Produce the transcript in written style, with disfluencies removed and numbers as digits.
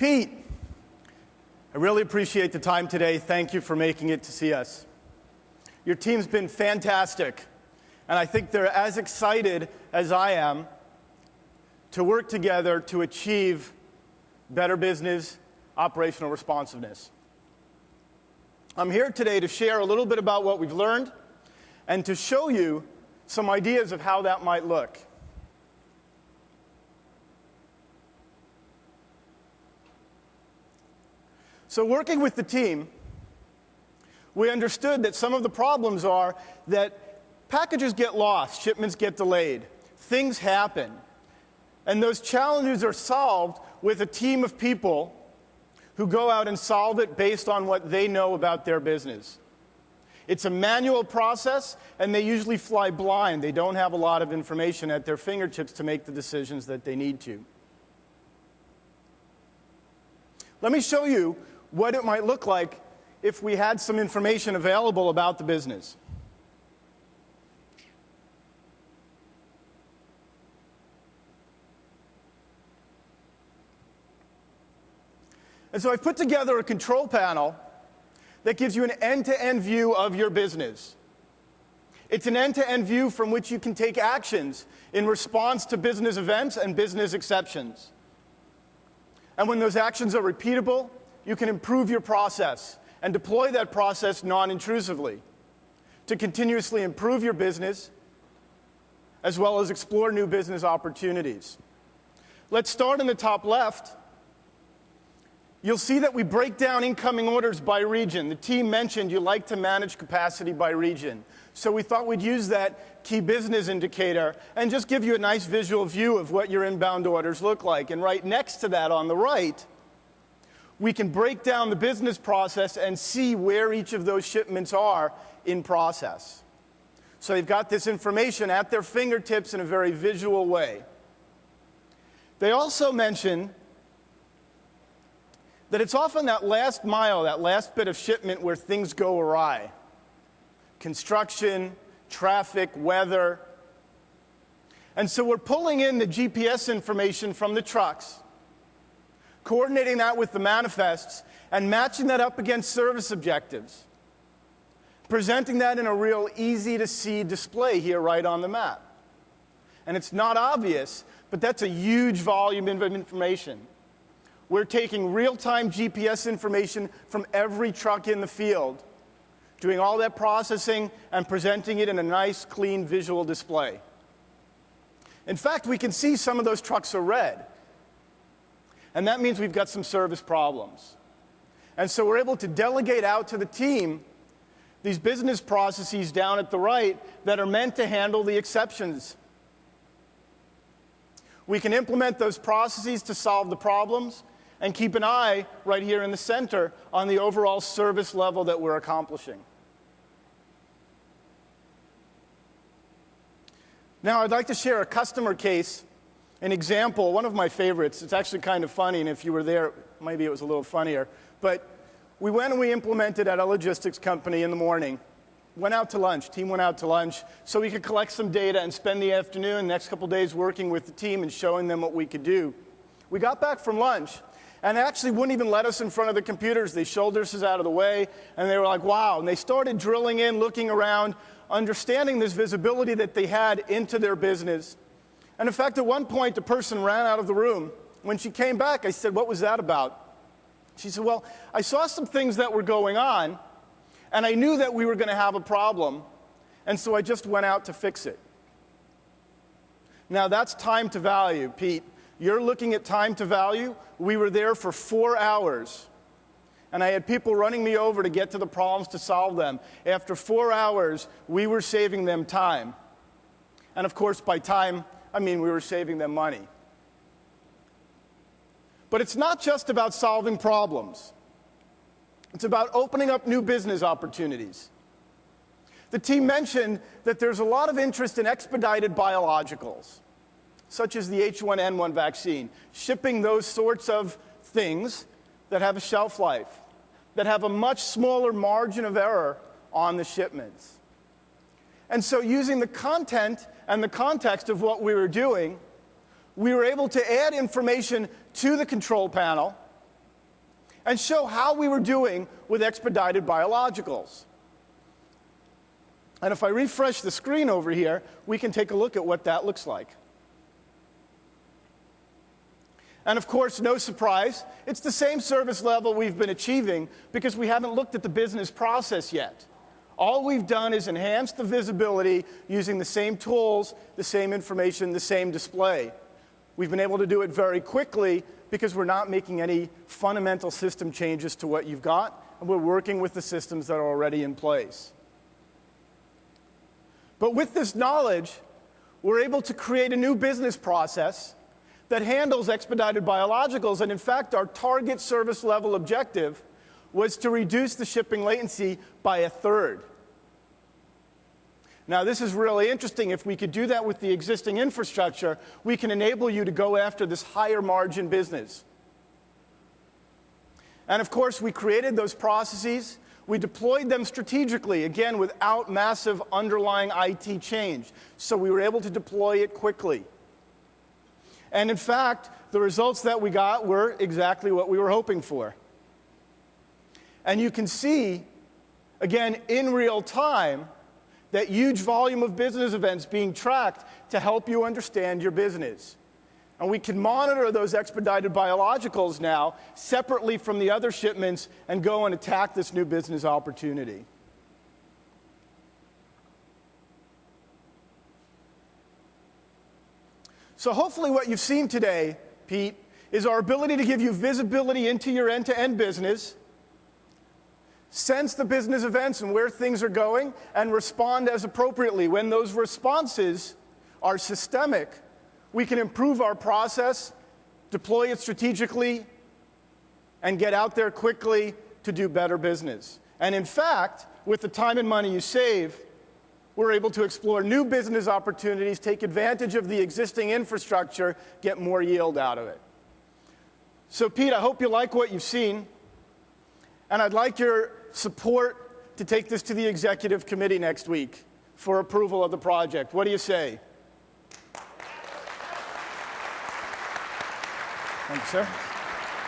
Pete, I really appreciate the time today. Thank you for making it to see us. Your team's been fantastic, and I think they're as excited as I am to work together to achieve better business operational responsiveness. I'm here today to share a little bit about what we've learned and to show you some ideas of how that might look. So working with the team, we understood that some of the problems are that packages get lost, shipments get delayed, things happen. And those challenges are solved with a team of people who go out and solve it based on what they know about their business. It's a manual process, and they usually fly blind. They don't have a lot of information at their fingertips to make the decisions that they need to. Let me show you what it might look like if we had some information available about the business. And so I've put together a control panel that gives you an end-to-end view of your business. It's an end-to-end view from which you can take actions in response to business events and business exceptions. And when those actions are repeatable, you can improve your process and deploy that process non-intrusively to continuously improve your business as well as explore new business opportunities. Let's start in the top left. You'll see that we break down incoming orders by region. The team mentioned you like to manage capacity by region. So we thought we'd use that key business indicator and just give you a nice visual view of what your inbound orders look like. And right next to that on the right, we can break down the business process and see where each of those shipments are in process. So they've got this information at their fingertips in a very visual way. They also mention that it's often that last mile, that last bit of shipment where things go awry. Construction, traffic, weather. And so we're pulling in the GPS information from the trucks, coordinating that with the manifests, and matching that up against service objectives. Presenting that in a real easy-to-see display here right on the map. And it's not obvious, but that's a huge volume of information. We're taking real-time GPS information from every truck in the field, doing all that processing and presenting it in a nice, clean visual display. In fact, we can see some of those trucks are red. And that means we've got some service problems. And so we're able to delegate out to the team these business processes down at the right that are meant to handle the exceptions. We can implement those processes to solve the problems and keep an eye right here in the center on the overall service level that we're accomplishing. Now, I'd like to share a customer case, an example, one of my favorites. It's actually kind of funny, and if you were there, maybe it was a little funnier. But we went and we implemented at a logistics company in the morning. Went out to lunch, team went out to lunch, so we could collect some data and spend the afternoon, the next couple days working with the team and showing them what we could do. We got back from lunch, and they actually wouldn't even let us in front of the computers. They shouldered us out of the way, and they were like, wow. And they started drilling in, looking around, understanding this visibility that they had into their business. And in fact, at one point, the person ran out of the room. When she came back, I said, what was that about? She said, well, I saw some things that were going on, and I knew that we were going to have a problem, and so I just went out to fix it. Now, that's time to value, Pete. You're looking at time to value. We were there for 4 hours, and I had people running me over to get to the problems to solve them. After 4 hours, we were saving them time. And of course, by time, I mean we were saving them money. But it's not just about solving problems. It's about opening up new business opportunities. The team mentioned that there's a lot of interest in expedited biologicals, such as the H1N1 vaccine, shipping those sorts of things that have a shelf life, that have a much smaller margin of error on the shipments. And so using the content and the context of what we were doing, we were able to add information to the control panel and show how we were doing with expedited biologicals. And if I refresh the screen over here, we can take a look at what that looks like. And of course, no surprise, it's the same service level we've been achieving because we haven't looked at the business process yet. All we've done is enhance the visibility using the same tools, the same information, the same display. We've been able to do it very quickly because we're not making any fundamental system changes to what you've got, and we're working with the systems that are already in place. But with this knowledge, we're able to create a new business process that handles expedited biologicals, and in fact, our target service level objective was to reduce the shipping latency by 1/3. Now, this is really interesting. If we could do that with the existing infrastructure, we can enable you to go after this higher margin business. And of course, we created those processes. We deployed them strategically, again, without massive underlying IT change. So we were able to deploy it quickly. And in fact, the results that we got were exactly what we were hoping for. And you can see, again, in real time, that huge volume of business events being tracked to help you understand your business. And we can monitor those expedited biologicals now separately from the other shipments and go and attack this new business opportunity. So hopefully what you've seen today, Pete, is our ability to give you visibility into your end-to-end business, sense the business events and where things are going, and respond as appropriately. When those responses are systemic, we can improve our process, deploy it strategically, and get out there quickly to do better business. And in fact, with the time and money you save, we're able to explore new business opportunities, take advantage of the existing infrastructure, get more yield out of it. So Pete, I hope you like what you've seen, and I'd like your support to take this to the executive committee next week for approval of the project. What do you say? Thank you, sir.